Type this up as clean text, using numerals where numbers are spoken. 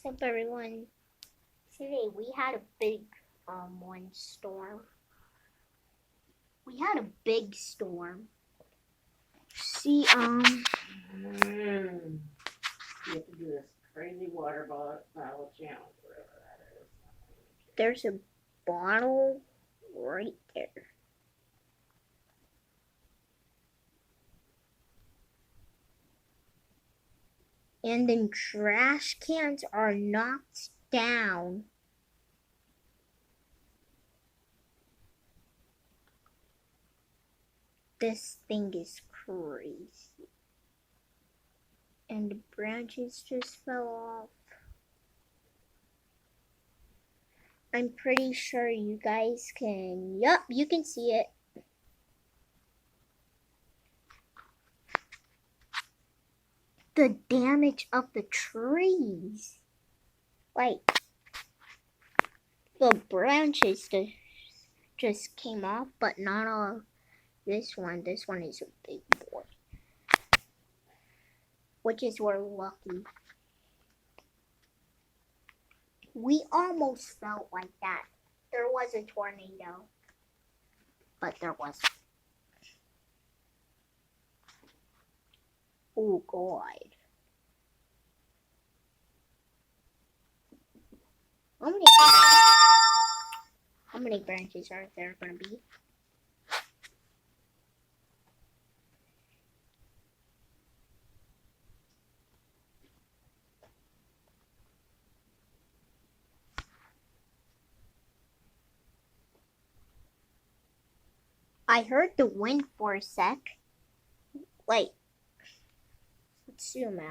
What's up, everyone? Today we had a big storm. We had a big storm. See, You have to do this crazy water bottle challenge, whatever that is. there's a bottle right there. And then trash cans are knocked down. This thing is crazy. And the branches just fell off. I'm pretty sure you guys can, yup, you can see it. The damage of the trees. Like, the branches just came off, but not all this one. This one is a big boy. Which is we're lucky. We almost felt like that. There was a tornado. But there wasn't. Oh God. How many branches are there gonna be? I heard the wind for a sec. Wait. Let's zoom out.